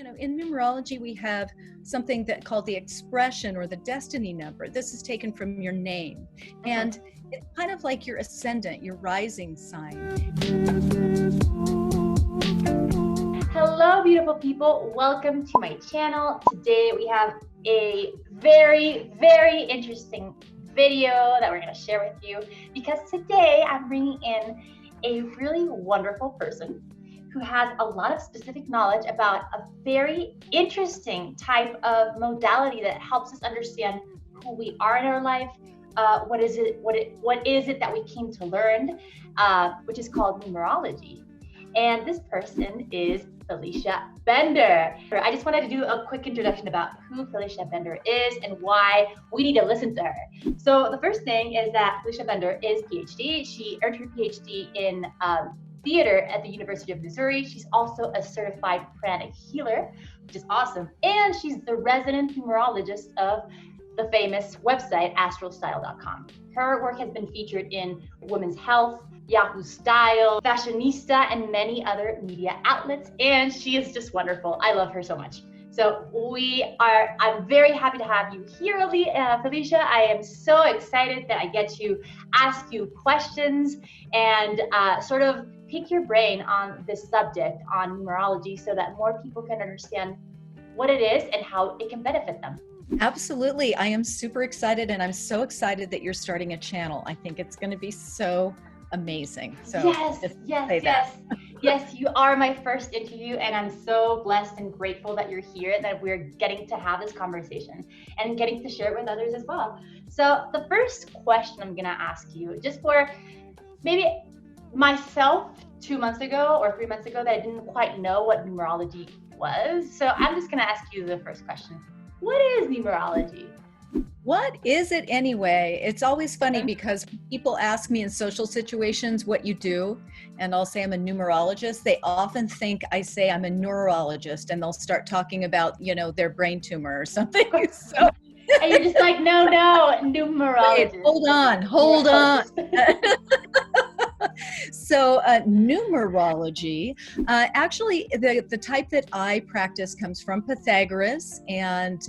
in numerology, we have something that called the expression or the destiny number. This is taken from your name. And it's kind of like your ascendant, your rising sign. Hello, beautiful people. Welcome to my channel. Today we have a very, very interesting video that we're going to share with you, because today I'm bringing in a really wonderful person who has a lot of specific knowledge about a very interesting type of modality that helps us understand who we are in our life. What is it that we came to learn, which is called numerology. And this person is Felicia Bender. I just wanted to do a quick introduction about who Felicia Bender is and why we need to listen to her. So the first thing is that Felicia Bender is PhD. She earned her PhD in theater at the University of Missouri. She's also a certified pranic healer, which is awesome. And she's the resident numerologist of the famous website, astrostyle.com. Her work has been featured in Women's Health, Yahoo Style, Fashionista, and many other media outlets. And she is just wonderful. I love her so much. So I'm very happy to have you here, Felicia. I am so excited that I get to ask you questions and sort of pick your brain on this subject on numerology so that more people can understand what it is and how it can benefit them. Absolutely. I am super excited, and I'm so excited that you're starting a channel. I think it's going to be so amazing. So yes, you are my first interview, and I'm so blessed and grateful that you're here, that we're getting to have this conversation and getting to share it with others as well. So the first question I'm going to ask you, just for maybe myself 2 months ago or 3 months ago, that I didn't quite know what numerology was. So I'm just going to ask you the first question. What is numerology? What is it anyway? It's always funny because people ask me in social situations what you do, and I'll say I'm a numerologist. They often think I say I'm a neurologist, and they'll start talking about, their brain tumor or something. So, and you're just like, no, numerologist. Wait, hold on. So numerology, actually the type that I practice comes from Pythagoras, and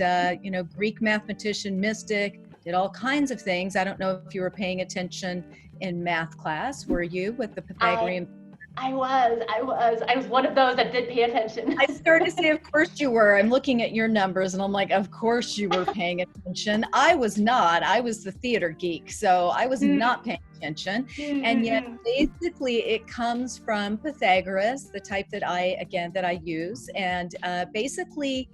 Greek mathematician, mystic, did all kinds of things. I don't know if you were paying attention in math class. Were you, with the Pythagorean? I was one of those that did pay attention. I started to say, of course you were. I'm looking at your numbers and I'm like, of course you were paying attention. I was not. I was the theater geek, so I was not paying attention. And yet basically it comes from Pythagoras, the type that I use. And basically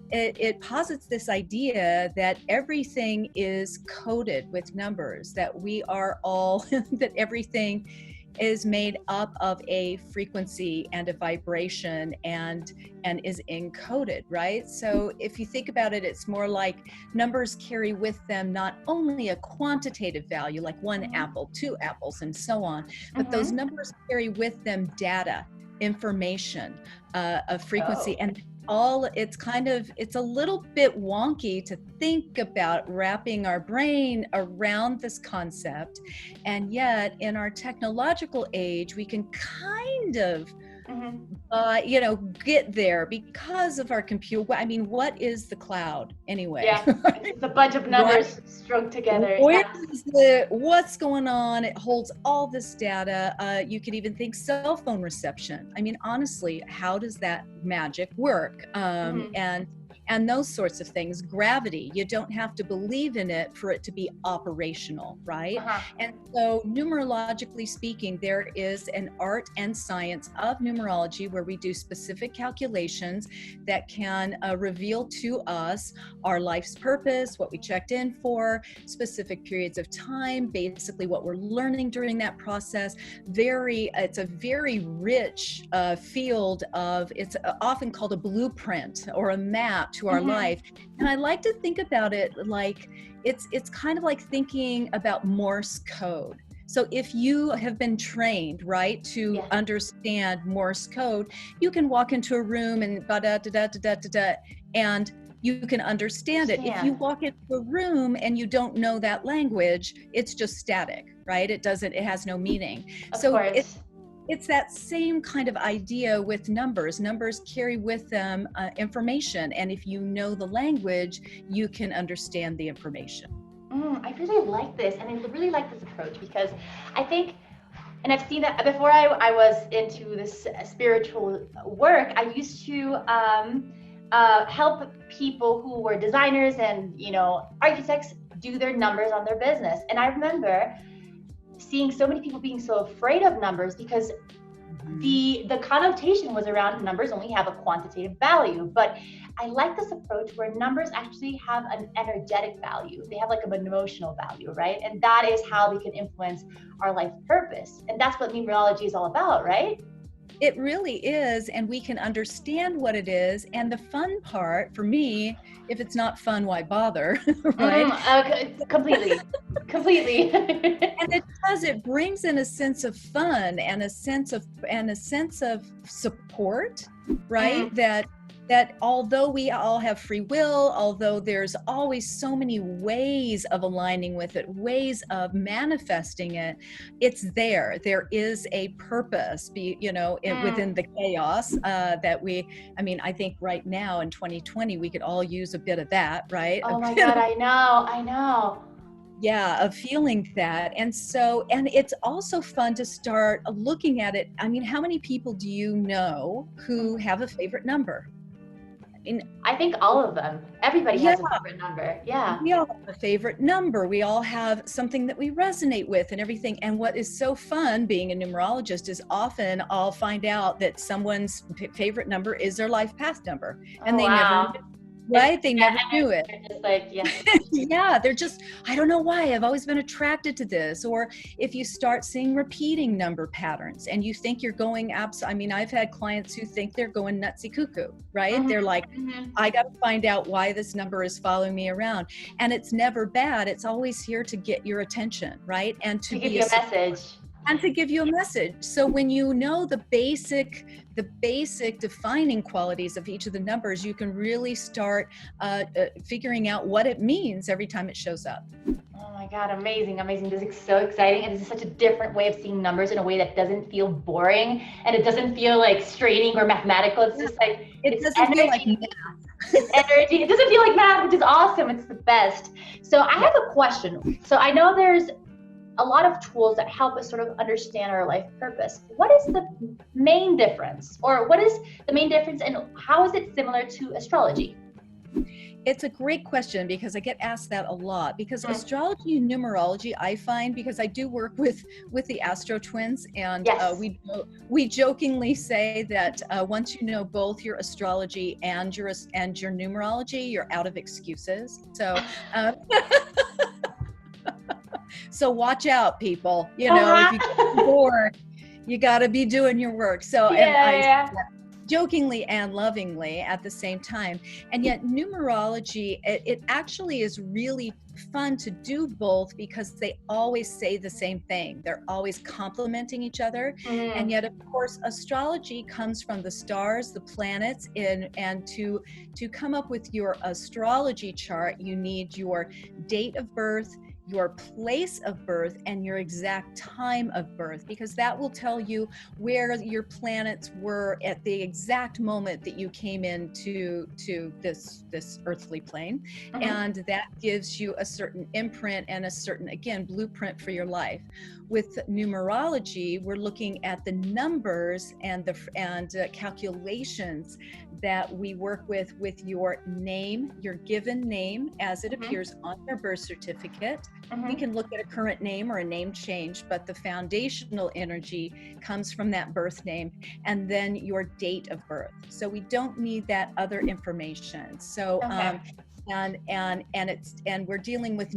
it posits this idea that everything is coded with numbers, that we are all, that everything is made up of a frequency and a vibration and is encoded, right? So if you think about it, it's more like numbers carry with them not only a quantitative value, like 1 apple, 2 apples, and so on, but those numbers carry with them data, information, a frequency, and it's a little bit wonky to think about wrapping our brain around this concept. And yet in our technological age, we can kind of get there because of our computer. I mean, what is the cloud anyway? Yeah, it's a bunch of numbers strung together. What's going on? It holds all this data. You could even think cell phone reception. I mean, honestly, how does that magic work? And those sorts of things. Gravity, you don't have to believe in it for it to be operational, right? And so numerologically speaking, there is an art and science of numerology where we do specific calculations that can reveal to us our life's purpose, what we checked in for, specific periods of time, basically what we're learning during that process. It's a very rich field of, it's often called a blueprint or a map to our life. And I like to think about it like it's kind of like thinking about Morse code. So if you have been trained, right, to understand Morse code, you can walk into a room and and you can understand it. If you walk into a room and you don't know that language, it's just static, right? It has no meaning. it's that same kind of idea with numbers. Numbers carry with them information, and if you know the language, you can understand the information. I really like this, and I really like this approach because I think, and I've seen that before I was into this spiritual work, I used to help people who were designers and, you know, architects do their numbers on their business. And I remember seeing so many people being so afraid of numbers because the connotation was around numbers only have a quantitative value. But I like this approach where numbers actually have an energetic value. They have like an emotional value, right? And that is how we can influence our life purpose. And that's what numerology is all about, right? It really is, and we can understand what it is. And the fun part for me, if it's not fun, why bother, right? Okay, completely. And it brings in a sense of fun and a sense of support, right? That although we all have free will, although there's always so many ways of aligning with it, ways of manifesting it, it's there. There is a purpose, within the chaos I think right now in 2020, we could all use a bit of that, right? Oh my God, I know. Yeah, of feeling that. And it's also fun to start looking at it. I mean, how many people do you know who have a favorite number? I think all of them. Everybody has a favorite number. Yeah. We all have a favorite number. We all have something that we resonate with and everything. And what is so fun being a numerologist is often I'll find out that someone's favorite number is their life path number. And they never right? They never knew it. They're just like, yeah. Yeah, they're just, I don't know why, I've always been attracted to this. Or if you start seeing repeating number patterns and you think you're going I've had clients who think they're going nutsy cuckoo, right? They're like, I got to find out why this number is following me around. And it's never bad. It's always here to get your attention, right? And to give you a message. And to give you a message. So when you know the basic defining qualities of each of the numbers, you can really start figuring out what it means every time it shows up. Oh my God, amazing. This is so exciting. And this is such a different way of seeing numbers in a way that doesn't feel boring and it doesn't feel like straining or mathematical. It's just like, it doesn't feel like math. It's energy. It doesn't feel like math, which is awesome. It's the best. So I have a question. So I know there's a lot of tools that help us sort of understand our life purpose. What is the main difference, or what is the main difference, and how is it similar to astrology? It's a great question because I get asked that a lot, because astrology and numerology, I find, because I do work with the Astro twins, and we jokingly say that once you know both your astrology and your numerology, you're out of excuses. So so watch out, people. If you get bored, you got to be doing your work. So jokingly and lovingly at the same time. And yet numerology, it actually is really fun to do both because they always say the same thing. They're always complementing each other. And yet, of course, astrology comes from the stars, the planets, and to come up with your astrology chart, you need your date of birth, your place of birth, and your exact time of birth, because that will tell you where your planets were at the exact moment that you came into this earthly plane. And that gives you a certain imprint and a certain, again, blueprint for your life. With numerology, we're looking at the numbers and calculations that we work with your name, your given name as it appears on your birth certificate. We can look at a current name or a name change, but the foundational energy comes from that birth name, and then your date of birth. So we don't need that other information. So and we're dealing with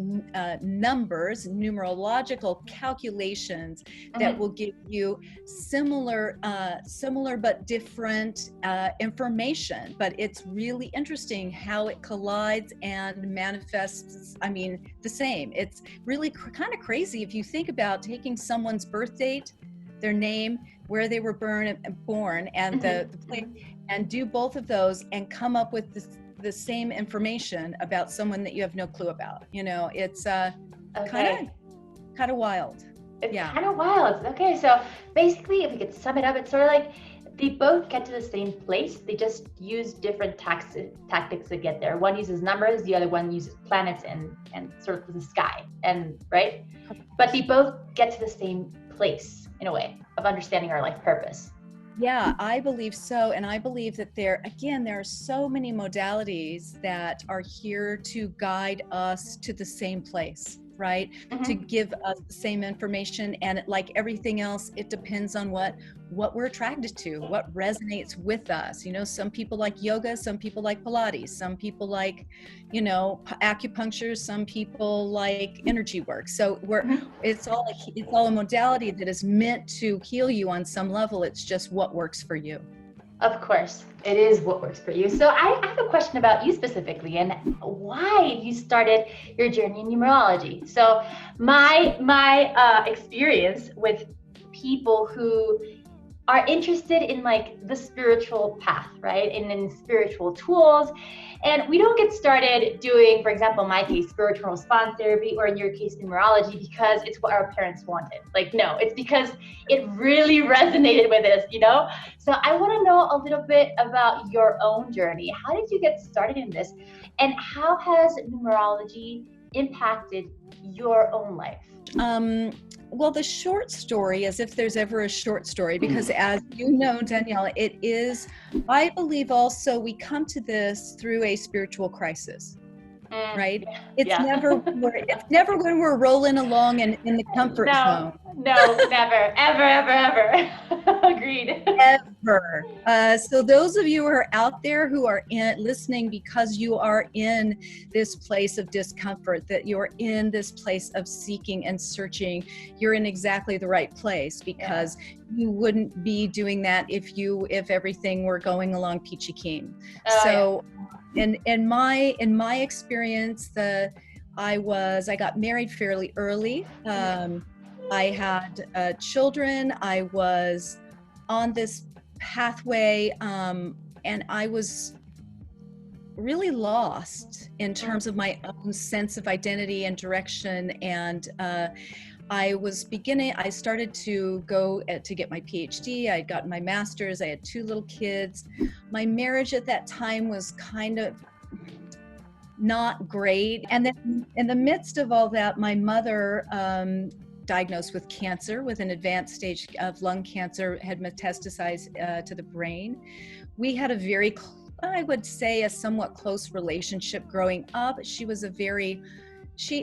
numbers, numerological calculations that will give you similar but different information. But it's really interesting how it collides and manifests, the same. It's really kind of crazy if you think about taking someone's birth date, their name, where they were born, and the place, and do both of those and come up with the same information about someone that you have no clue about. It's kind of wild. It's Yeah. kind of wild. Okay, so basically, if we could sum it up, it's sort of like they both get to the same place. They just use different tactics to get there. One uses numbers, the other one uses planets and sort of the sky, and right? But they both get to the same place in a way of understanding our life purpose. Yeah, I believe so. And I believe that there are so many modalities that are here to guide us to the same place, right? To give us the same information. And like everything else, it depends on what we're attracted to, what resonates with us. You know, some people like yoga, some people like Pilates, some people like, you know, acupuncture, some people like energy work. So it's all a modality that is meant to heal you on some level. It's just what works for you. Of course, it is what works for you. So I have a question about you specifically and why you started your journey in numerology. So my experience with people who are interested in like the spiritual path, right? And in spiritual tools. And we don't get started doing, for example, in my case, spiritual response therapy, or in your case, numerology, because it's what our parents wanted. Like, no, it's because it really resonated with us, you know? So I want to know a little bit about your own journey. How did you get started in this? And how has numerology impacted your own life? Well, the short story, as if there's ever a short story, because as you know, Danielle, it is, I believe also we come to this through a spiritual crisis, right? It's never when we're rolling along in the comfort zone. No, never, ever. Agreed. Ever. So those of you who are out there who are listening because you are in this place of discomfort, that you're in this place of seeking and searching, you're in exactly the right place, because you wouldn't be doing that if everything were going along peachy keen. In my experience, I got married fairly early. I had children. I was on this pathway, and I was really lost in terms of my own sense of identity and direction. And I started to go to get my PhD. I had gotten my master's. I had 2 little kids. My marriage at that time was kind of not great. And then in the midst of all that, my mother, diagnosed with cancer, with an advanced stage of lung cancer, had metastasized to the brain. We had I would say a somewhat close relationship growing up. She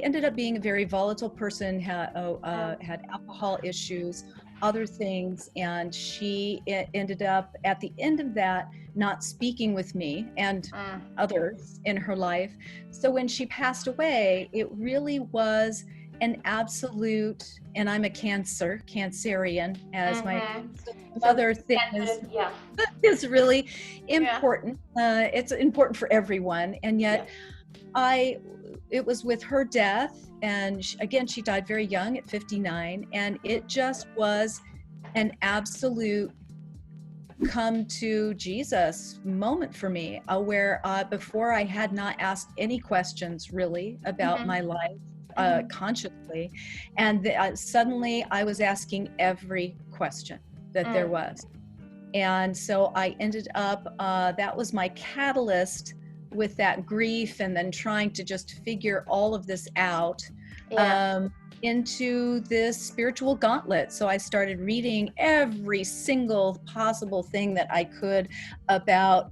ended up being a very volatile person, had alcohol issues, other things, and she ended up at the end of that not speaking with me and others in her life. So when she passed away, it really was an absolute, and I'm a Cancerian, as my mother thing is really important. It's important for everyone, and yet it was with her death, and she died very young at 59, and it just was an absolute come to Jesus moment for me, where before I had not asked any questions really about my life consciously, and suddenly I was asking every question that there was. And so I ended up, that was my catalyst with that grief, and then trying to just figure all of this out into this spiritual gauntlet. So I started reading every single possible thing that I could about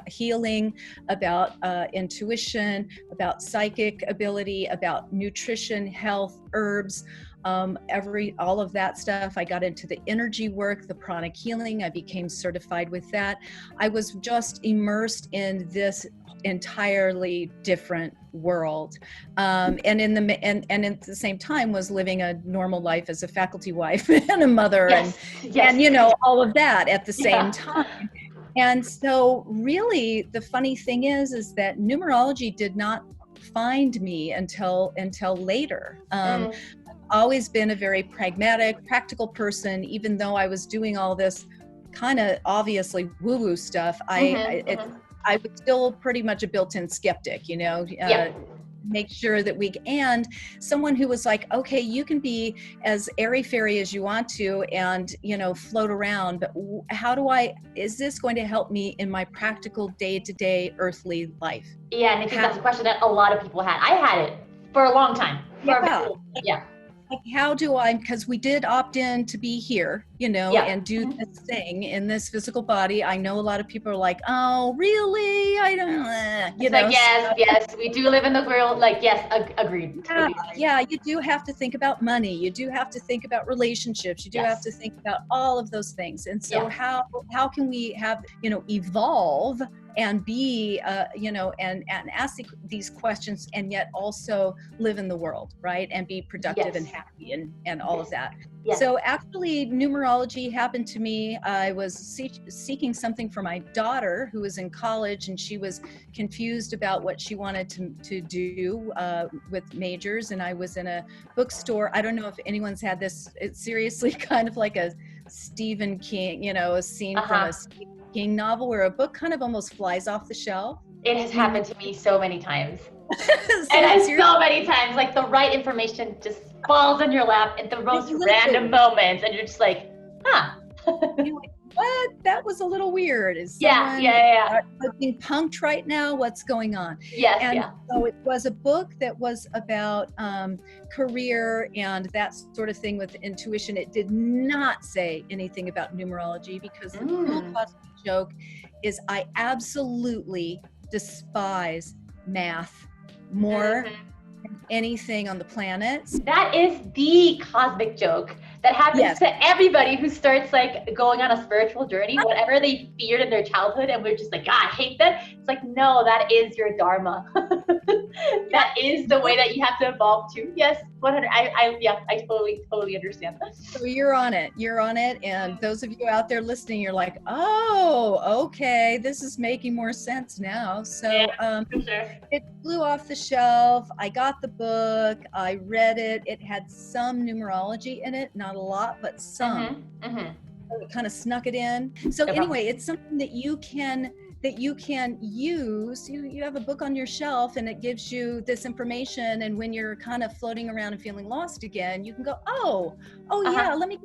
healing, about intuition, about psychic ability, about nutrition, health, herbs, all of that stuff. I got into the energy work, the pranic healing. I became certified with that. I was just immersed in this entirely different world, and at the same time was living a normal life as a faculty wife and a mother, and you know, all of that at the same time. And so really the funny thing is that numerology did not find me until later. I've always been a very pragmatic, practical person, even though I was doing all this kind of obviously woo-woo stuff. I was still pretty much a built-in skeptic, you know. make sure that and someone who was like, okay, you can be as airy-fairy as you want to and, float around, but is this going to help me in my practical day-to-day earthly life? Yeah, and I think that's a question that a lot of people had. I had it for a long time. Yeah. Like, how do I, because we did opt in to be here, and do this thing in this physical body. I know a lot of people are like, oh, really? I don't, yes, we do live in the world. Like, yes, agreed. Yeah, you do have to think about money. You do have to think about relationships. You do have to think about all of those things. And so how can we have, evolve and be, and ask these questions and yet also live in the world, right? And be productive and happy and all of that. Yes. So actually, numerology happened to me. I was seeking something for my daughter who was in college, and she was confused about what she wanted to do with majors. And I was in a bookstore. I don't know if anyone's had this. It's seriously kind of like a Stephen King, a scene from a Stephen King novel where a book kind of almost flies off the shelf. It has happened to me so many times. So many times, like the right information just falls in your lap at the most random moments, and you're just like, You're like, what? That was a little weird. Is being punked right now? What's going on? So it was a book that was about career and that sort of thing with intuition. It did not say anything about numerology, because the real cosmic joke is I absolutely despise math more than anything on the planet. That is the cosmic joke that happens to everybody who starts like going on a spiritual journey, whatever they feared in their childhood, and we're just like, God, I hate that. It's like, no, that is your dharma. That is the way that you have to evolve to. Yes, 100. I totally understand that. So you're on it. And those of you out there listening, you're like, oh, okay, this is making more sense now. So for sure. It flew off the shelf. I got the book. I read it. It had some numerology in it, not a lot, but some. So it kind of snuck it in. So anyway, it's something that you can use. You have a book on your shelf and it gives you this information, and when you're kind of floating around and feeling lost again, you can go, yeah, let me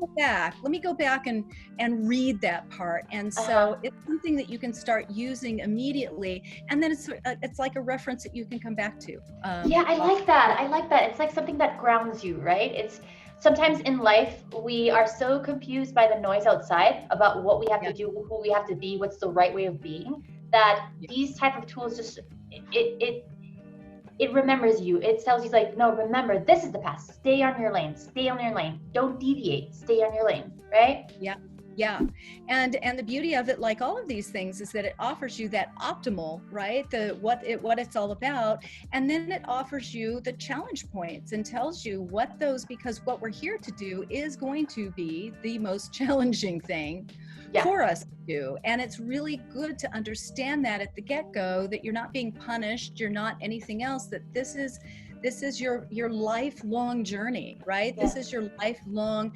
go back and read that part. And so it's something that you can start using immediately, and then it's like a reference that you can come back to. I like that. It's like something that grounds you, right? It's sometimes in life we are so confused by the noise outside about what we have to do, who we have to be, what's the right way of being, that these type of tools just it remembers you. It tells you like, no, remember, this is the path. Stay on your lane. Don't deviate. Stay on your lane, right? Yeah. And the beauty of it, like all of these things, is that it offers you that optimal, right? What it's all about. And then it offers you the challenge points and tells you because what we're here to do is going to be the most challenging thing for us to do. And it's really good to understand that at the get-go, that you're not being punished, you're not anything else, that this is your lifelong journey, right? This is your lifelong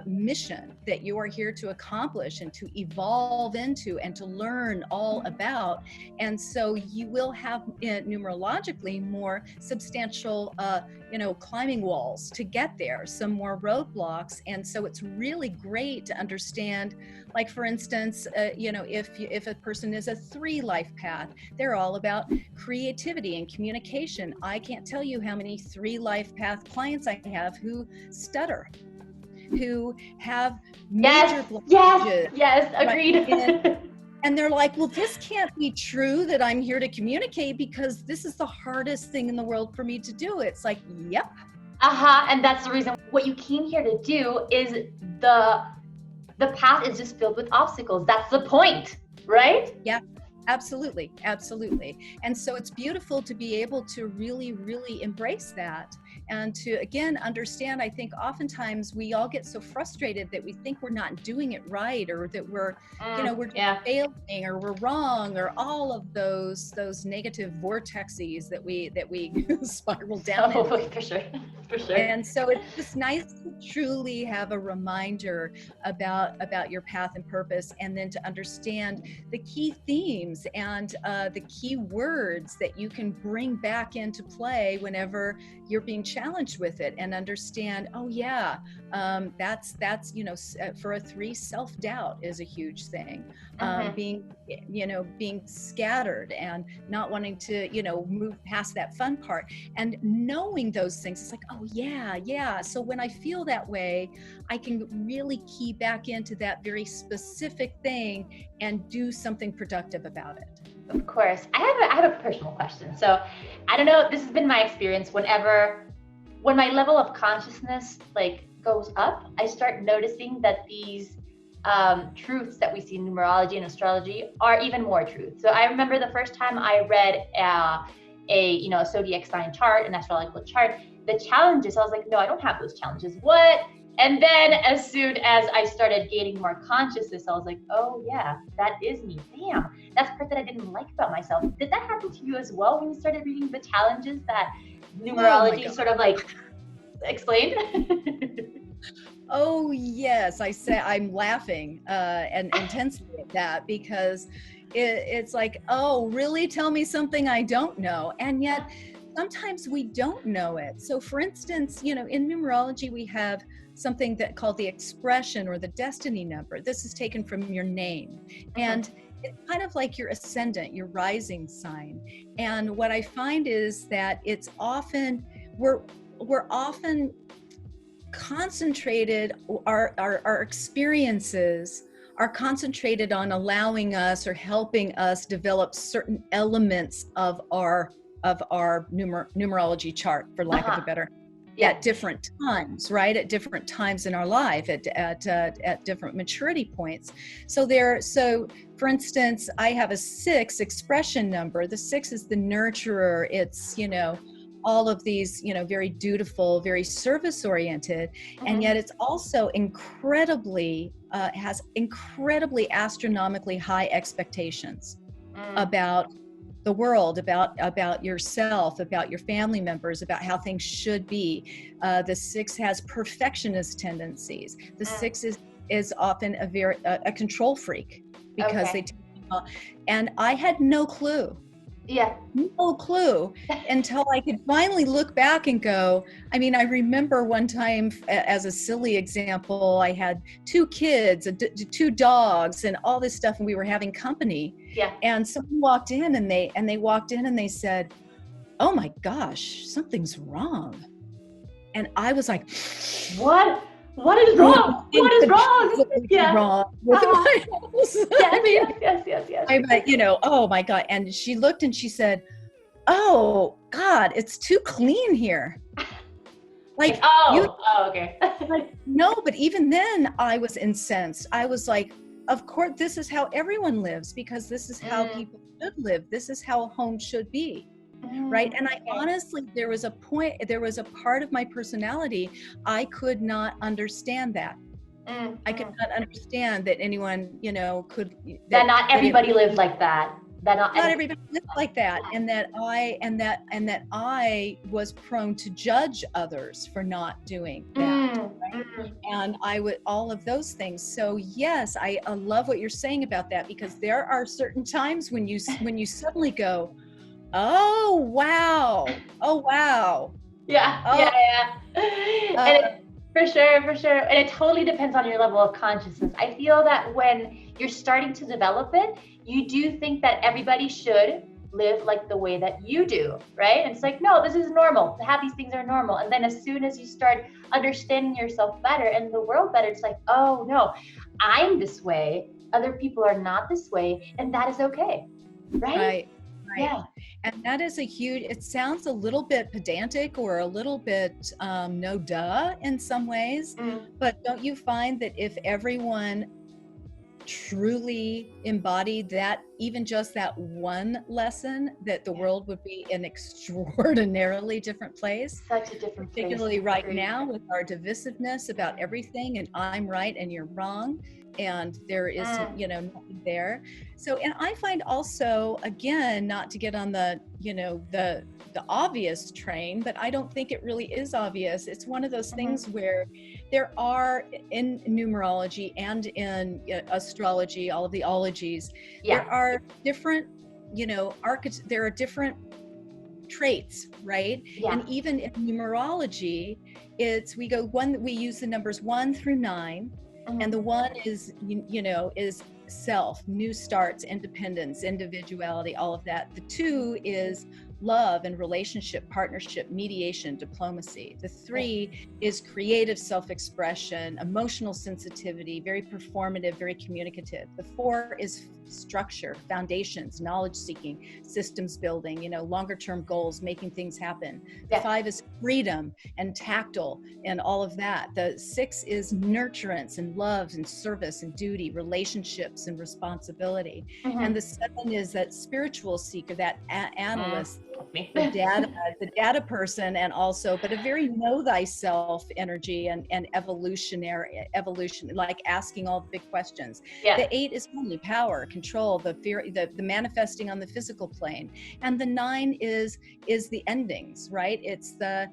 mission that you are here to accomplish and to evolve into and to learn all about. And so you will have numerologically more substantial, climbing walls to get there, some more roadblocks. And so it's really great to understand, like, for instance, if a person is a 3 life path, they're all about creativity and communication. I can't tell you how many 3 life path clients I have who stutter, who have major blockages. Yes, agreed. Right? And they're like, well, this can't be true that I'm here to communicate, because this is the hardest thing in the world for me to do. It's like, yep. And that's the reason. What you came here to do is the path is just filled with obstacles. That's the point, right? Yeah. Absolutely. And so it's beautiful to be able to really, really embrace that and to again understand. I think oftentimes we all get so frustrated that we think we're not doing it right, or that we're we're failing, or we're wrong, or all of those negative vortexes that we spiral down into. For sure. And so it's just nice to truly have a reminder about your path and purpose, and then to understand the key themes and the key words that you can bring back into play whenever you're being challenged with it, and understand, oh yeah, that's for a 3, self-doubt is a huge thing. Being scattered and not wanting to move past that fun part, and knowing those things, it's like, oh yeah, so when I feel that way, I can really key back into that very specific thing and do something productive about it. Of course. I have a personal question. So I don't know, this has been my experience. When my level of consciousness goes up, I start noticing that these truths that we see in numerology and astrology are even more truth. So I remember the first time I read a zodiac sign chart, an astrological chart, the challenges, I was like, no, I don't have those challenges. What? And then as soon as I started gaining more consciousness, I was like, oh yeah, that is me. Damn, that's the part that I didn't like about myself. Did that happen to you as well when you started reading the challenges that numerology sort of explained? Oh yes, I'm laughing and intensely at that, because it's like, oh really, tell me something I don't know. And yet sometimes we don't know it. So for instance, in numerology we have something that called the expression, or the destiny number. This is taken from your name, and it's kind of like your ascendant, your rising sign. And what I find is that it's often we're often concentrated, our experiences are concentrated on allowing us or helping us develop certain elements of our numerology chart, for lack of a better, at different times, right? At different times in our life, at different maturity points. So for instance, I have a 6 expression number. The 6 is the nurturer. It's, all of these, very dutiful, very service oriented. And yet it's also has incredibly astronomically high expectations about the world, about yourself, about your family members, about how things should be. The 6 has perfectionist tendencies. The 6 is often a control freak, because and I had no clue. No clue until I could finally look back and go, I remember one time, as a silly example, I had 2 kids, 2 dogs, and all this stuff, and we were having company. And someone walked in, and they said, oh my gosh, something's wrong. And I was like, what? What is wrong? What is wrong? Wrong with my house. Yes. Oh my God. And she looked and she said, oh God, it's too clean here. Okay. No, but even then I was incensed. I was like, of course, this is how everyone lives, because this is how people should live. This is how a home should be. Right. And I honestly, there was a part of my personality, I could not understand that. I could not understand that anyone, could. That not everybody lived like that. That not everybody lived like that. And that I was prone to judge others for not doing that. Right? And I would, all of those things. So yes, I love what you're saying about that, because there are certain times when you suddenly go, oh wow. Yeah. And for sure. And it totally depends on your level of consciousness. I feel that when you're starting to develop it, you do think that everybody should live like the way that you do, right? And it's like, no, this is normal. To have these things are normal. And then as soon as you start understanding yourself better and the world better, it's like, oh no, I'm this way. Other people are not this way. And that is okay, right? Yeah. And that is it sounds a little bit pedantic, or a little bit no duh in some ways, but don't you find that if everyone truly embodied that, even just that one lesson, that the world would be an extraordinarily different place. Such a different place. Particularly right now with our divisiveness about everything, and I'm right and you're wrong, and there is, you know, nothing there. So, and I find also, again, not to get on the, you know, the obvious train, but I don't think it really is obvious. It's one of those things where there are, in numerology and in astrology, all of the ologies, there are different, you know, there are different traits, right? And even in numerology, we use the numbers 1 through 9, and the 1 is, you know, is self, new starts, independence, individuality, all of that. The 2 is love and relationship, partnership, mediation, diplomacy. The 3 is creative self-expression, emotional sensitivity, very performative, very communicative. The 4 is structure, foundations, knowledge seeking, systems building, you know, longer term goals, making things happen. The 5 is freedom and tactile and all of that. The 6 is nurturance and love and service and duty, relationships and responsibility. And the 7 is that spiritual seeker, that analyst, the data person, and also, but a very know thyself energy and evolution, like asking all the big questions. The 8 is only power, control, the fear, the manifesting on the physical plane. And the 9 is the endings, right? It's the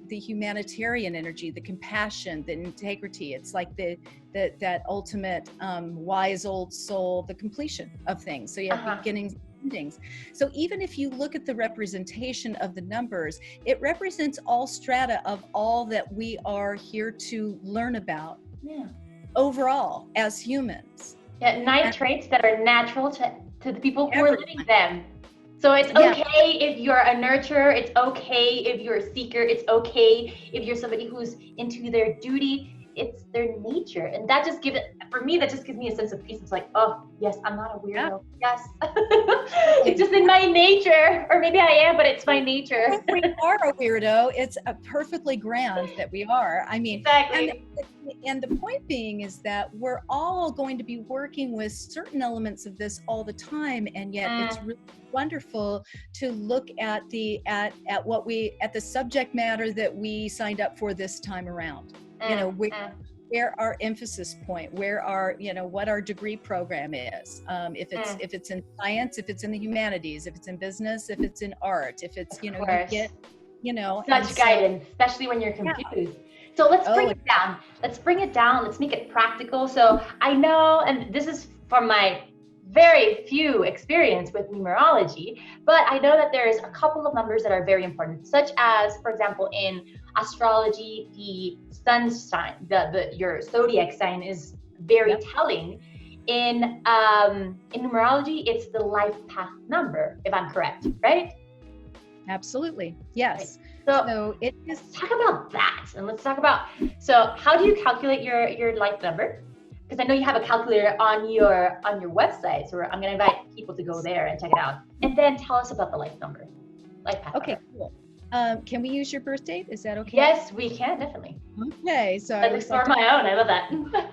humanitarian energy, the compassion, the integrity. It's like that ultimate wise old soul, the completion of things. So you have beginnings, endings. So even if you look at the representation of the numbers, it represents all strata of all that we are here to learn about overall as humans. 9 traits that are natural to the people who are living them. So it's okay if you're a nurturer, it's okay if you're a seeker, it's okay if you're somebody who's into their duty. It's their nature. And that just gives it, for me, that just gives me a sense of peace. It's like, oh, yes, I'm not a weirdo. Yes. It's just in my nature. Or maybe I am, but it's my nature. If we are a weirdo, it's a perfectly grand that we are. I mean, and the point being is that we're all going to be working with certain elements of this all the time. And yet it's really wonderful to look at the subject matter that we signed up for this time around. You know, where our emphasis point, where our, you know, what our degree program is. If it's in science, if it's in the humanities, if it's in business, if it's in art, if it's, you know, you get, you know. Such guidance, especially when you're confused. So let's bring it down. Let's bring it down. Let's make it practical. So I know, and this is from my very few experience with numerology, but I know that there's a couple of numbers that are very important, such as, for example, in astrology, the sun sign, your zodiac sign is very telling. In numerology, it's the life path number, if I'm correct, right? Absolutely, yes. Right. So it is. Let's talk about that, and let's talk about. So how do you calculate your life number? Because I know you have a calculator on your website, so I'm going to invite people to go there and check it out. And then tell us about the life number, life path. Okay, cool. Can we use your birth date? Is that okay? Yes, we can, definitely. Okay, so I explore my own. I love that.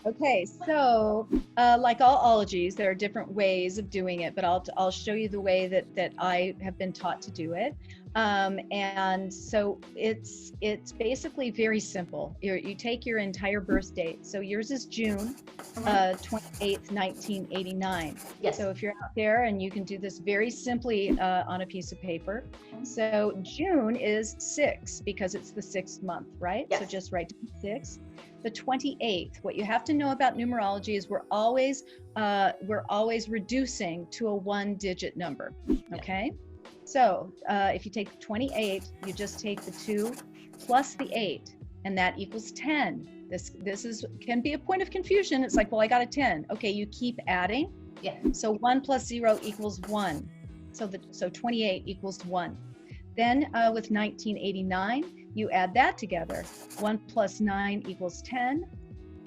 Okay, so like all ologies, there are different ways of doing it, but I'll show you the way that I have been taught to do it. And so it's basically very simple. You take your entire birth date. So yours is June 28th, 1989. Yes. So if you're out there, and you can do this very simply on a piece of paper. So June is 6 because it's the 6th month, right? Yes. So just write 6. The 28th, what you have to know about numerology is we're always reducing to a 1-digit number, okay? So if you take 28, you just take the 2 plus the 8, and that equals 10. This can be a point of confusion. It's like, well, I got a 10. Okay, you keep adding. Yeah. So 1 plus 0 equals 1. So 28 equals 1. Then with 1989, you add that together. 1 plus 9 equals 10.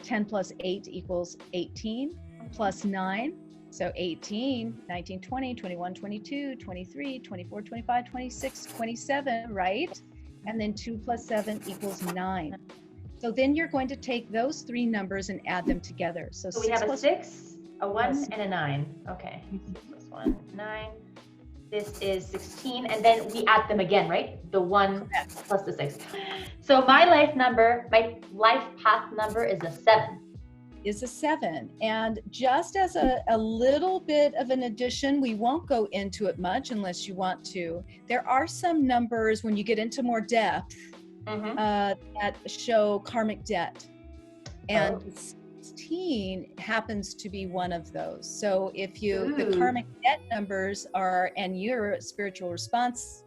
10 plus 8 equals 18 plus 9. So 18, 19, 20, 21, 22, 23, 24, 25, 26, 27, right? And then 2 plus 7 equals 9. So then you're going to take those three numbers and add them together. So we have a 6, a 1, yes. and a 9. Okay. 6 plus 1, 9. This is 16, and then we add them again, right? The 1 plus the 6. So my life path number is a 7. Is a 7. And just as a little bit of an addition, we won't go into it much unless you want to. There are some numbers when you get into more depth that show karmic debt. And 16 happens to be one of those. So if the karmic debt numbers are, and your spiritual response,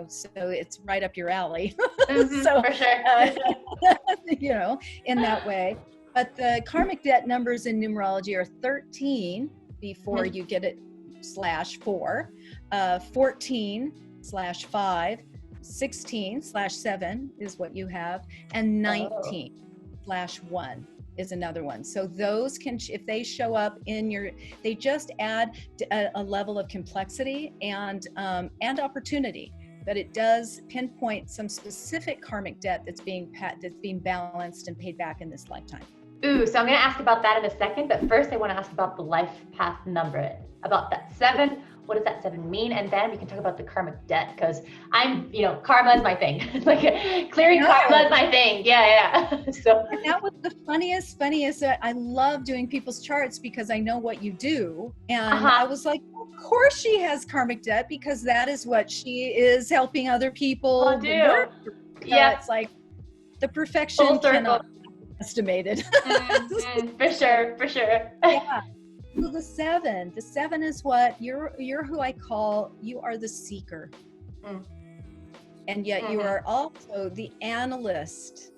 so it's right up your alley. So, for sure. In that way. But the karmic debt numbers in numerology are 13 before you get it /4, 14/5, 16/7 is what you have, and 19/1 is another one. So those can, if they show up in they just add a level of complexity and opportunity. But it does pinpoint some specific karmic debt that's being balanced and paid back in this lifetime. Ooh, so I'm going to ask about that in a second, but first I want to ask about the life path number, about that 7. What does that 7 mean? And then we can talk about the karmic debt, because I'm, karma is my thing. Like clearing karma is my thing. Yeah. So and that was the funniest. I love doing people's charts because I know what you do. And I was like, of course she has karmic debt, because that is what she is helping other people do. Yeah. It's like the perfection cannot be estimated. For sure. Yeah. So the 7 is what you're who I call, you are the seeker. And yet you are also the analyst.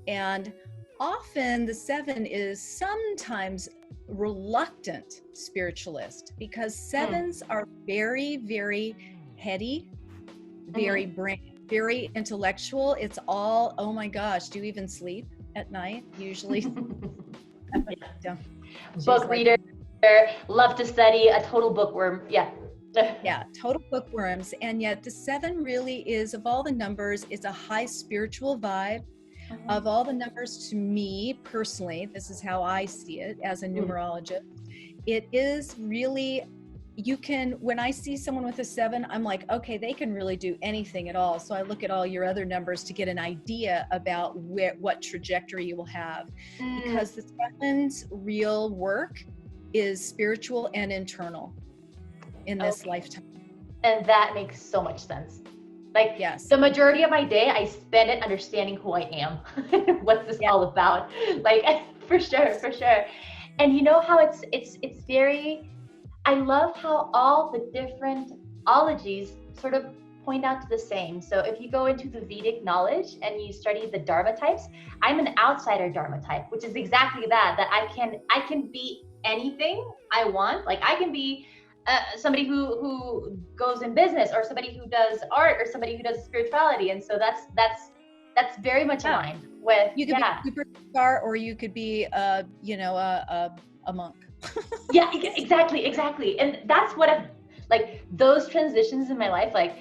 And often the 7 is sometimes reluctant spiritualist, because 7s are very, very heady, very very intellectual. It's all, oh my gosh, do you even sleep at night? Usually. Book reader, love to study, a total bookworm. Yeah, total bookworms. And yet the 7 really is, of all the numbers, is a high spiritual vibe. Of all the numbers, to me personally, this is how I see it as a numerologist, it is really, when I see someone with a 7, I'm like, okay, they can really do anything at all. So I look at all your other numbers to get an idea about what trajectory you will have. Because the 7's real work is spiritual and internal in this lifetime. And that makes so much sense. Like, yes, the majority of my day, I spend it understanding who I am. What's this all about? Like, for sure. And you know how it's very, I love how all the different ologies sort of point out to the same. So if you go into the Vedic knowledge and you study the Dharma types, I'm an outsider Dharma type, which is exactly that I can be anything I want. Like, I can be somebody who goes in business, or somebody who does art, or somebody who does spirituality. And so that's very much aligned with, you could be a superstar, or you could be a monk. Yeah, exactly. And that's what like those transitions in my life, like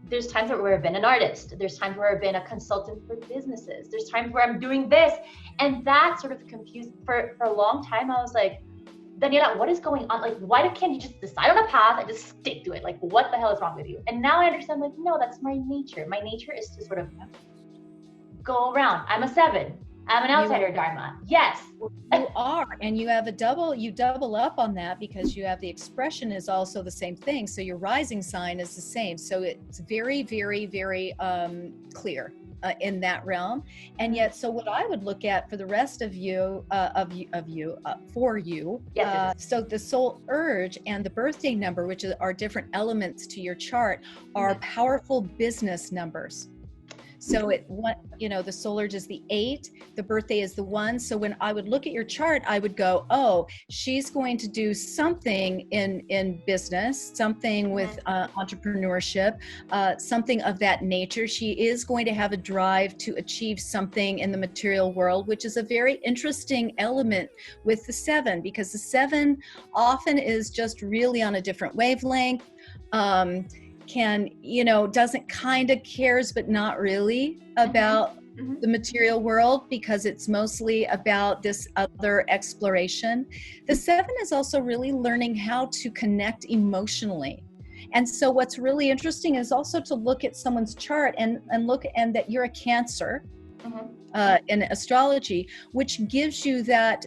there's times where I've been an artist, there's times where I've been a consultant for businesses, there's times where I'm doing this, and that sort of confused for a long time. I was like, Daniela, what is going on? Like, why can't you just decide on a path and just stick to it? Like, what the hell is wrong with you? And now I understand, like, no, that's my nature. My nature is to sort of go around. I'm a 7. I'm an outsider Dharma. Yes. You are. And you have you double up on that, because you have the expression is also the same thing. So your rising sign is the same. So it's very, very, very clear in that realm. And yet, so what I would look at for the rest of you, for you, so the soul urge and the birthday number, which are different elements to your chart, are powerful business numbers. So the soul urge is the 8, the birthday is the 1. So when I would look at your chart, I would go, oh, she's going to do something in business, something with entrepreneurship, something of that nature. She is going to have a drive to achieve something in the material world, which is a very interesting element with the 7, because the 7 often is just really on a different wavelength. Doesn't cares, but not really about the material world, because it's mostly about this other exploration. The 7 is also really learning how to connect emotionally. And so what's really interesting is also to look at someone's chart and look, and that you're a Cancer in astrology, which gives you that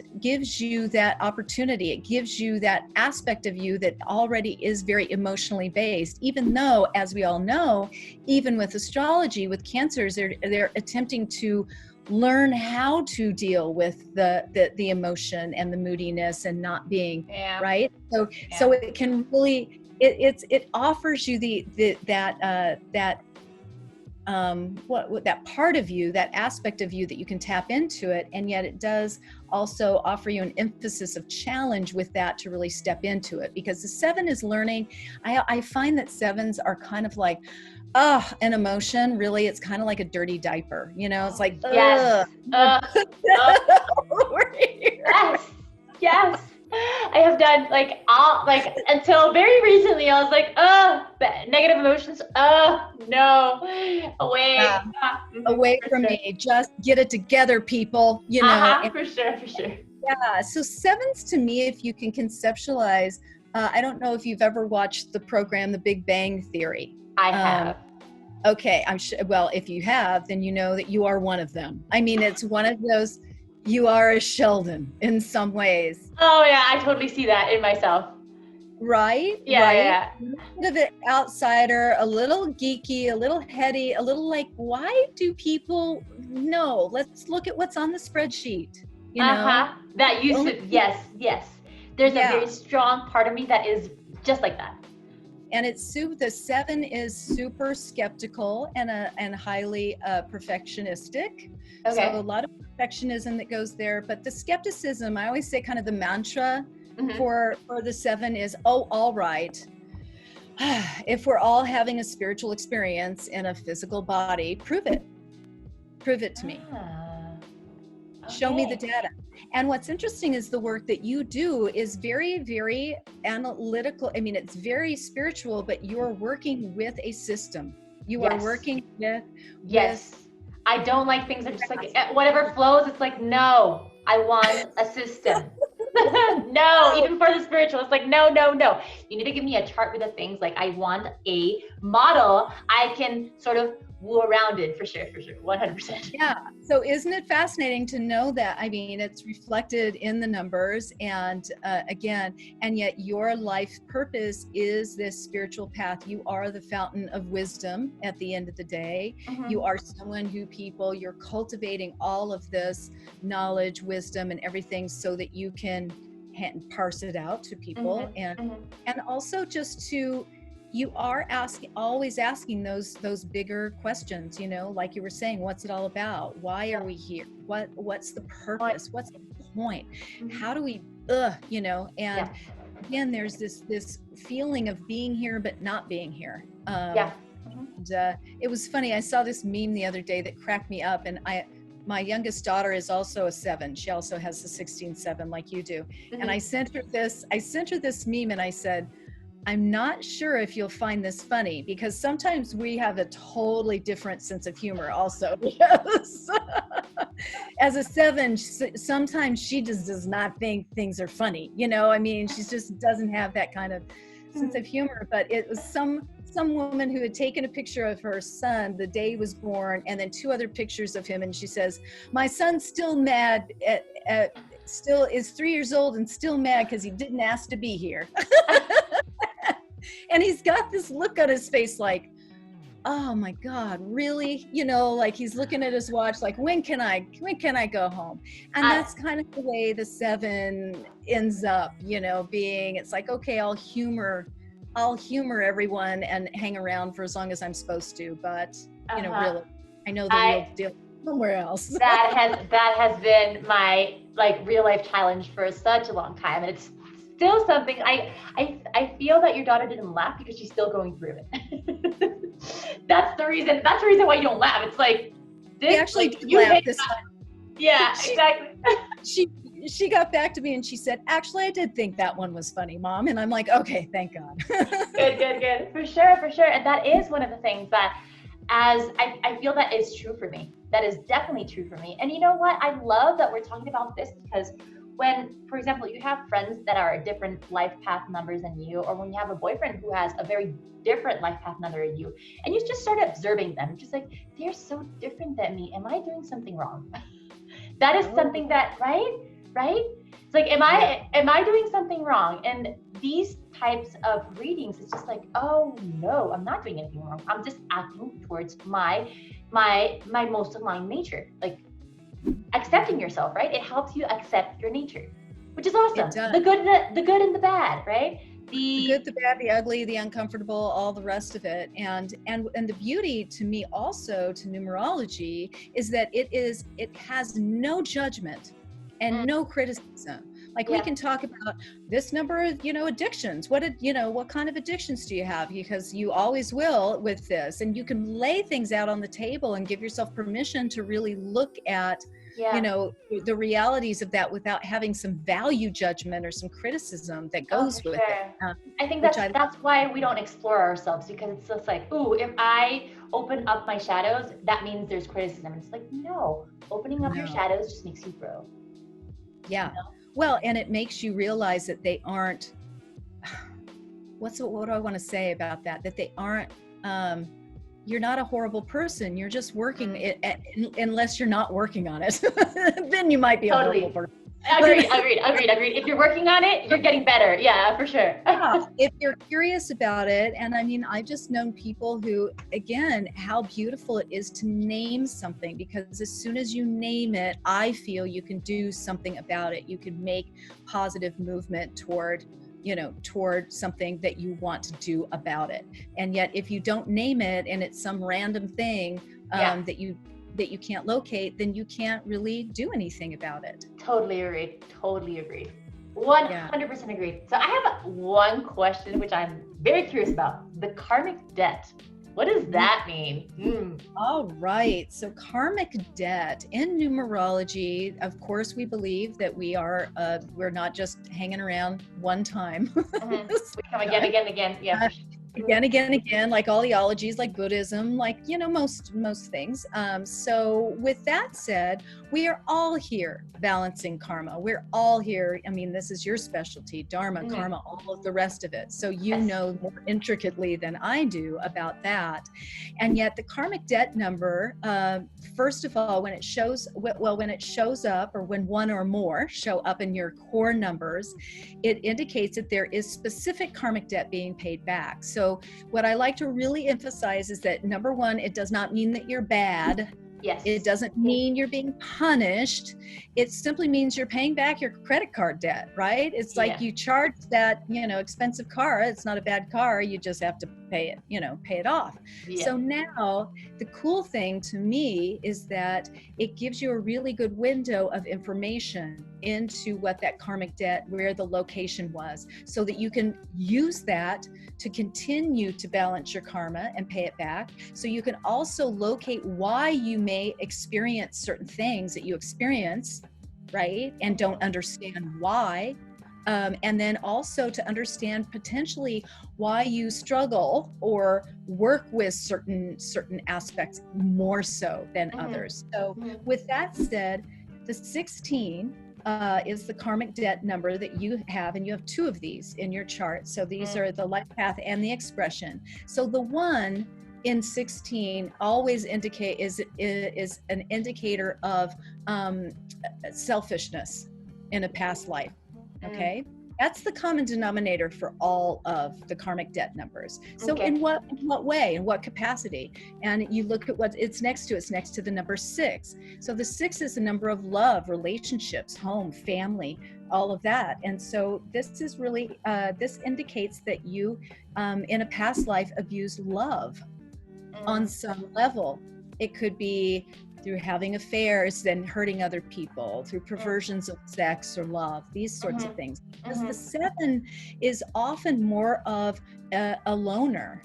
opportunity. It gives you that aspect of you that already is very emotionally based, even though, as we all know, even with astrology, with Cancers, they're attempting to learn how to deal with the emotion and the moodiness and not being right. So it can really it offers you that part of you, that aspect of you that you can tap into it, and yet it does also offer you an emphasis of challenge with that to really step into it, because the 7 is learning. I find that 7s are kind of like an emotion, really, it's kind of like a dirty diaper, it's like yes. Yes. I have done until very recently, I was like, negative emotions. No, away. Away from me. Just get it together, people, For sure. Yeah. So 7s, to me, if you can conceptualize, I don't know if you've ever watched the program, The Big Bang Theory. I have. Okay. I'm sure. Well, if you have, then you know that you are one of them. I mean, it's one of those, you are a Sheldon in some ways. Oh yeah, I totally see that in myself. Right? Yeah, right? yeah. A little bit outsider, a little geeky, a little heady, a little like, why do people know? Let's look at what's on the spreadsheet. That used to, yes. There's a very strong part of me that is just like that. And the 7 is super skeptical and highly perfectionistic. Okay. So a lot of perfectionism that goes there, but the skepticism, I always say, kind of the mantra for the 7 is, all right. If we're all having a spiritual experience in a physical body, prove it to me. Okay. Show me the data. And what's interesting is the work that you do is very, very analytical. I mean, it's very spiritual, but you're working with a system. You are working with. I don't like things that just like whatever flows. It's like, no, I want a system. No, even for the spiritual, it's like, no. You need to give me a chart with the things. Like, I want a model I can sort of woo around it, for sure, 100%. Yeah. So isn't it fascinating to know that? I mean, it's reflected in the numbers, and and yet your life purpose is this spiritual path. You are the fountain of wisdom at the end of the day. You are someone you're cultivating all of this knowledge, wisdom, and everything so that you can parse it out to people, and also just to, you are always asking those bigger questions, like you were saying, what's it all about? Why are we here? What's the purpose? What's the point? How do we, and again, there's this feeling of being here, but not being here. And, it was funny. I saw this meme the other day that cracked me up, and my youngest daughter is also a 7. She also has the 16-7 like you do. And I sent her this meme, and I said, I'm not sure if you'll find this funny, because sometimes we have a totally different sense of humor also. Because as a 7, sometimes she just does not think things are funny. I mean, she just doesn't have that kind of sense of humor. But it was some woman who had taken a picture of her son the day he was born, and then 2 other pictures of him. And she says, my son's still mad still is 3 years old and still mad because he didn't ask to be here. And he's got this look on his face like, oh my God, really? Like he's looking at his watch, like, when can I go home? And that's kind of the way the 7 ends up, being, it's like, okay, I'll humor everyone and hang around for as long as I'm supposed to. But, really, I know the real deal somewhere else. that has been my real life challenge for such a long time. And it's still something I feel that your daughter didn't laugh because she's still going through it. That's the reason why you don't laugh. It's like, she actually did laugh this time. Yeah, exactly. She got back to me and she said, actually, I did think that one was funny, Mom. And I'm like, okay, thank God. Good. For sure. And that is one of the things that as I feel that is true for me. That is definitely true for me. And you know what? I love that we're talking about this because when, for example, you have friends that are different life path numbers than you, or when you have a boyfriend who has a very different life path number than you, and you just start observing them, just like, they're so different than me. Am I doing something wrong? That is something that, right? It's like, am I doing something wrong? And these types of readings, it's just like, oh no, I'm not doing anything wrong. I'm just acting towards my most aligned nature. Like accepting yourself, right? It helps you accept your nature, which is awesome. The good and the bad, right? The good, the bad, the ugly, the uncomfortable, all the rest of it. And the beauty to me also to numerology is that it has no judgment and no criticism. Like we can talk about this number of, addictions. What kind of addictions do you have? Because you always will with this, and you can lay things out on the table and give yourself permission to really look at the realities of that without having some value judgment or some criticism that goes with it. I think that's why we don't explore ourselves, because it's just like, ooh, if I open up my shadows, that means there's criticism. It's like, no, opening up your shadows just makes you grow. Yeah. Well, and it makes you realize that they aren't, what do I want to say about that? That they aren't, you're not a horrible person. You're just working it, unless you're not working on it. Then you might be a horrible person. Agreed. If you're working on it, you're getting better. Yeah, for sure. If you're curious about it, and I mean, I've just known people who, again, how beautiful it is to name something, because as soon as you name it, I feel you can do something about it. You can make positive movement toward something that you want to do about it. And yet, if you don't name it and it's some random thing that you can't locate, then you can't really do anything about it. Totally agreed. 100% agreed. So I have one question which I'm very curious about. The karmic debt. What does that mean? All right. So karmic debt in numerology, of course, we believe that we're not just hanging around one time. We come again. Yeah. Again, like all the ologies, like Buddhism, like, most things. So with that said, we are all here balancing karma. We're all here. I mean, this is your specialty, dharma, karma, all of the rest of it. So you know more intricately than I do about that. And yet the karmic debt number, first of all, when it shows up, or when one or more show up in your core numbers, it indicates that there is specific karmic debt being paid back. So what I like to really emphasize is that, number one, it does not mean that you're bad. Yes. It doesn't mean you're being punished. It simply means you're paying back your credit card debt, right? It's like you charge that, expensive car. It's not a bad car. You just have to pay it off. Yeah. So now the cool thing to me is that it gives you a really good window of information into what that karmic debt, where the location was, so that you can use that to continue to balance your karma and pay it back. So you can also locate why you may experience certain things that you experience, right? And don't understand why. And then also to understand potentially why you struggle or work with certain aspects more so than others. So with that said, the 16 is the karmic debt number that you have, and you have two of these in your chart. So these are the life path and the expression. So the 1 in 16 always is an indicator of selfishness in a past life. Okay, that's the common denominator for all of the karmic debt numbers. So in what way, in what capacity? And you look at what it's next to. It's next to the number 6. So the 6 is the number of love, relationships, home, family, all of that. And so this is really this indicates that you in a past life abused love on some level. It could be through having affairs, then hurting other people, through perversions of sex or love, these sorts of things. Because the 7 is often more of a loner,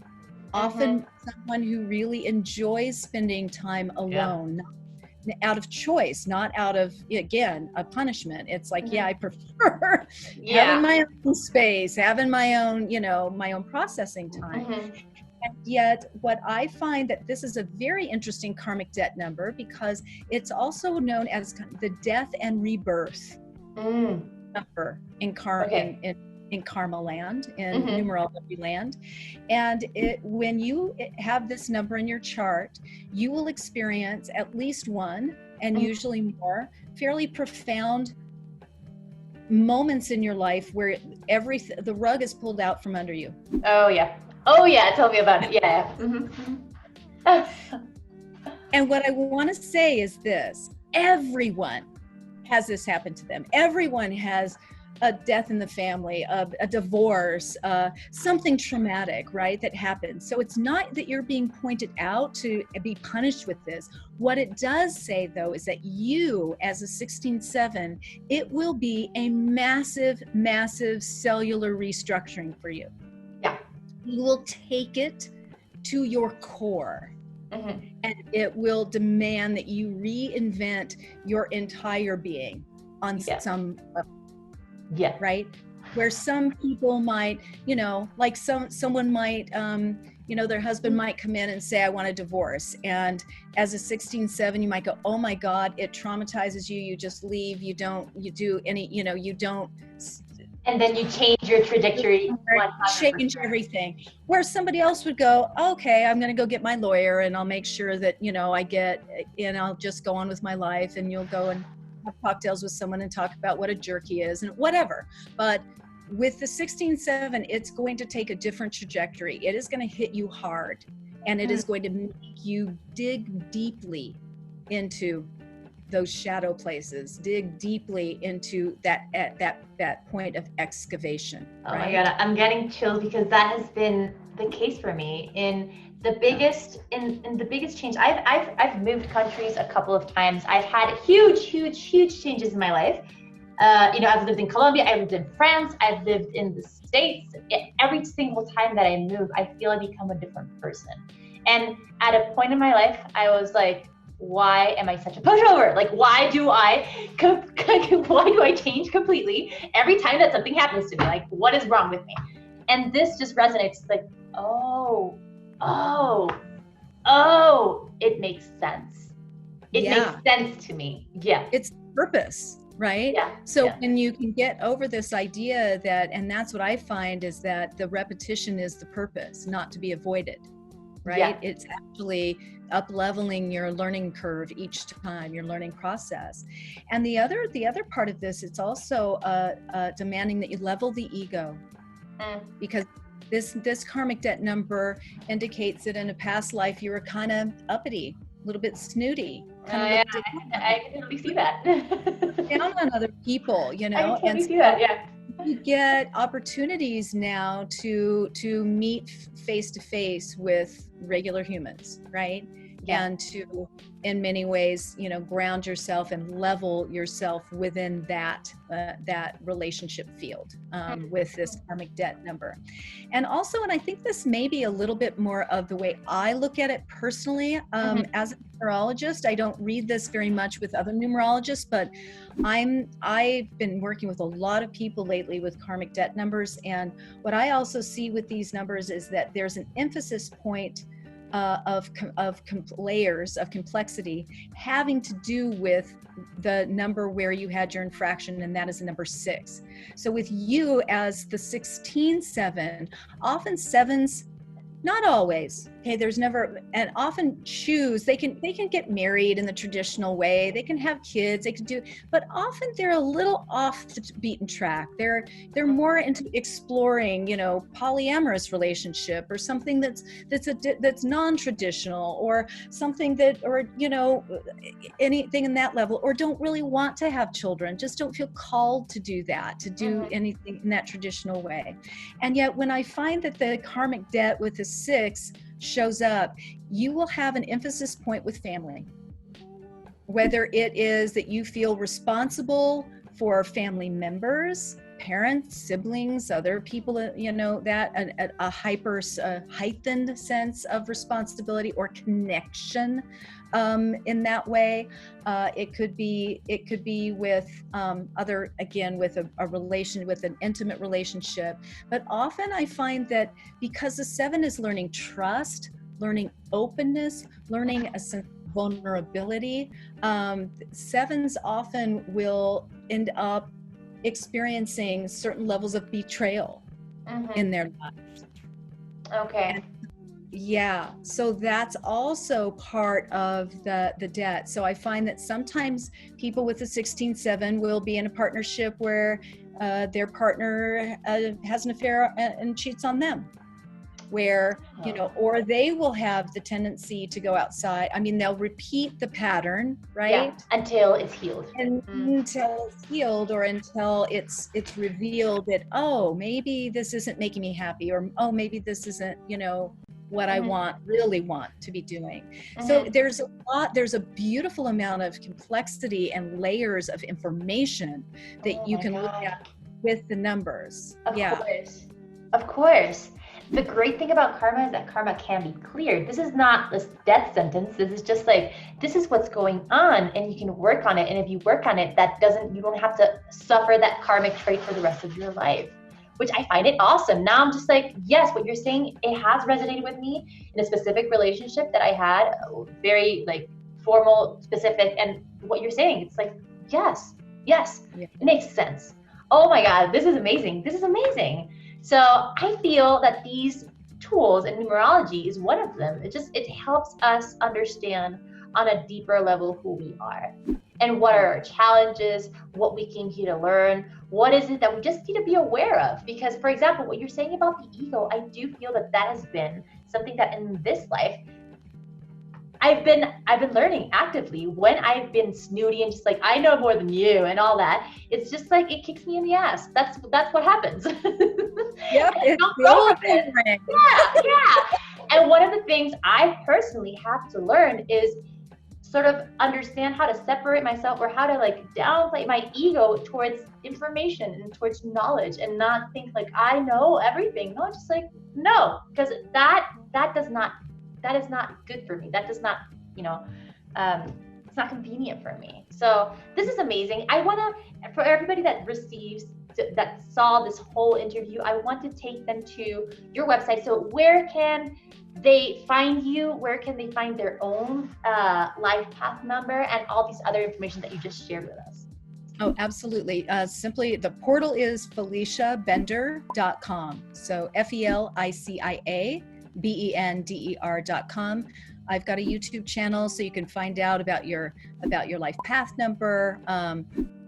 often someone who really enjoys spending time alone, out of choice, not out of, again, a punishment. It's like, I prefer having my own space, having my own, my own processing time. And yet what I find that this is a very interesting karmic debt number because it's also known as the death and rebirth number in karma land, in numerology land. And when you have this number in your chart, you will experience at least one, and usually more, fairly profound moments in your life where the rug is pulled out from under you. Oh yeah, tell me about it. Yeah. And what I want to say is this: everyone has this happen to them. Everyone has a death in the family, a divorce, something traumatic, right, that happens. So it's not that you're being pointed out to be punished with this. What it does say, though, is that you, as a 16-7, it will be a massive, massive cellular restructuring for you. Yeah. You will take it to your core. And it will demand that you reinvent your entire being on some level. Yeah. Right. Where some people might, like someone might, their husband might come in and say, I want a divorce. And as a 16-7, you might go, oh my God, it traumatizes you. You just leave. You don't and then you change your trajectory. Change everything. Where somebody else would go, okay, I'm going to go get my lawyer and I'll make sure that, I'll just go on with my life, and you'll go and have cocktails with someone and talk about what a jerk he is and whatever. But with the 16-7, it's going to take a different trajectory. It is going to hit you hard, and it is going to make you dig deeply into those shadow places, dig deeply into that point of excavation. Oh my God, I'm getting chills because that has been the case for me in the biggest change. I've moved countries a couple of times. I've had huge changes in my life. I've lived in Colombia, I've lived in France, I've lived in the States. Every single time that I move, I feel I become a different person. And at a point in my life, I was like, why am I such a pushover? Like, why do I change completely every time that something happens to me? Like, what is wrong with me? And this just resonates. Like, oh, it makes sense. It makes sense to me. Yeah. It's purpose, right? Yeah. So when you can get over this idea that, and that's what I find, is that the repetition is the purpose, not to be avoided, right? Yeah. It's actually up-leveling your learning curve each time, your learning process. And the other part of this, it's also demanding that you level the ego, because this karmic debt number indicates that in a past life you were kind of uppity, a little bit snooty. I can totally see that. Down on other people, I can totally see that, yeah. You get opportunities now to meet face to face with regular humans, right? Yeah. And to, in many ways, ground yourself and level yourself within that relationship field with this karmic debt number. And also, and I think this may be a little bit more of the way I look at it personally, as a numerologist. I don't read this very much with other numerologists, but I've been working with a lot of people lately with karmic debt numbers. And what I also see with these numbers is that there's an emphasis point of layers of complexity having to do with the number where you had your infraction, and that is the number 6. So with you as the 16-7, often 7s, not always, okay, there's never, and often choose, they can get married in the traditional way, they can have kids, they can do, but often they're a little off the beaten track. They're more into exploring, polyamorous relationship, or something that's non-traditional, or something that, or anything in that level, or don't really want to have children, just don't feel called to do that, to do anything in that traditional way. And yet when I find that the karmic debt with the 6 shows up, you will have an emphasis point with family. Whether it is that you feel responsible for family members, parents, siblings, other people, you know, that a heightened sense of responsibility or connection in that way. It could be with other, again, with a relation, with an intimate relationship. But often I find that because the 7 is learning trust, learning openness, learning a sense of vulnerability, 7s often will end up experiencing certain levels of betrayal in their lives. Okay. Yeah, so that's also part of the debt. So I find that sometimes people with a 16-7 will be in a partnership where their partner has an affair and cheats on them, where, you know, or they will have the tendency to go outside. I mean, they'll repeat the pattern, right? Yeah, until it's healed. And until it's healed, or until it's revealed that, oh, maybe this isn't making me happy, or oh, maybe this isn't, you know, what I really want to be doing. So there's a beautiful amount of complexity and layers of information that you can look at with the numbers. Of course. The great thing about karma is that karma can be cleared. This is not this death sentence. This is just like, this is what's going on, and you can work on it. And if you work on it, you don't have to suffer that karmic trait for the rest of your life, which I find it awesome. Now I'm just like, yes, what you're saying, it has resonated with me in a specific relationship that I had, very like formal, specific. And what you're saying, it's like, yes, it makes sense. Oh my God, this is amazing. This is amazing. So I feel that these tools, and numerology is one of them. It helps us understand on a deeper level who we are and what are our challenges, what we came here to learn, what is it that we just need to be aware of. Because, for example, what you're saying about the ego, I do feel that has been something that in this life I've been learning actively. When I've been snooty and just like, I know more than you and all that, it's just like, it kicks me in the ass. That's what happens. Yep, it's the yeah. And one of the things I personally have to learn is sort of understand how to separate myself, or how to like downplay my ego towards information and towards knowledge, and not think like I know everything. No, just like, no, because that is not good for me. That does not, you know, it's not convenient for me. So this is amazing. I want to, for everybody that saw this whole interview, I want to take them to your website. So where can they find you? Where can they find their own life path number and all these other information that you just shared with us? Oh, absolutely. Simply, the portal is FeliciaBender.com. So FeliciaBender.com. I've got a YouTube channel, so you can find out about your life path number.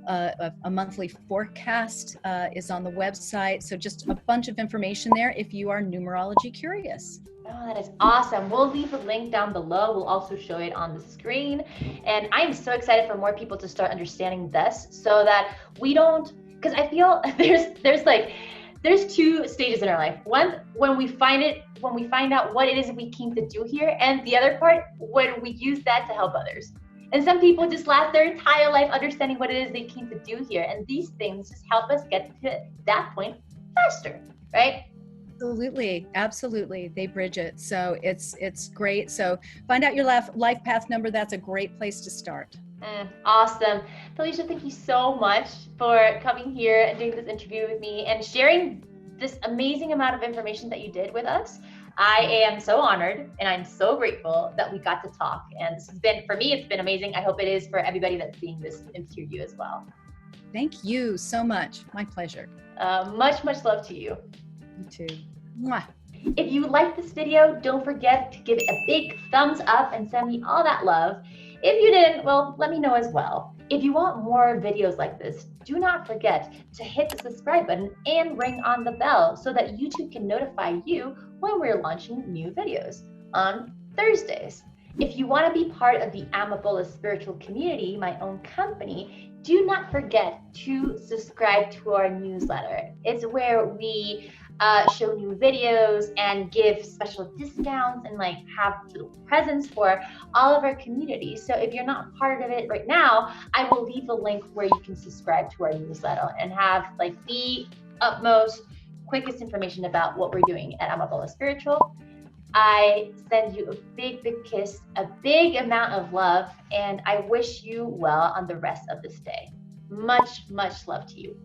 A monthly forecast is on the website. So just a bunch of information there if you are numerology curious. Oh, that is awesome. We'll leave a link down below. We'll also show it on the screen. And I'm so excited for more people to start understanding this, so that we don't, because I feel there's two stages in our life. One, when we find out what it is we came to do here, and the other part, when we use that to help others. And some people just last their entire life understanding what it is they came to do here. And these things just help us get to that point faster, right? Absolutely. They bridge it. So it's great. So find out your life path number. That's a great place to start. Awesome. Felicia, thank you so much for coming here and doing this interview with me and sharing this amazing amount of information that you did with us. I am so honored, and I'm so grateful that we got to talk. And this has been, for me, it's been amazing. I hope it is for everybody that's seeing this interview as well. Thank you so much. My pleasure. Much love to you. You too. Mwah. If you liked this video, don't forget to give it a big thumbs up and send me all that love. If you didn't, well, let me know as well. If you want more videos like this, do not forget to hit the subscribe button and ring on the bell so that YouTube can notify you when we're launching new videos on Thursdays. If you want to be part of the Amabola Spiritual Community, my own company, do not forget to subscribe to our newsletter. It's where we show new videos and give special discounts and like have little presents for all of our community. So if you're not part of it right now, I will leave a link where you can subscribe to our newsletter and have like the utmost, quickest information about what we're doing at Amabella Spiritual. I send you a big, big kiss, a big amount of love, and I wish you well on the rest of this day. Much, much love to you.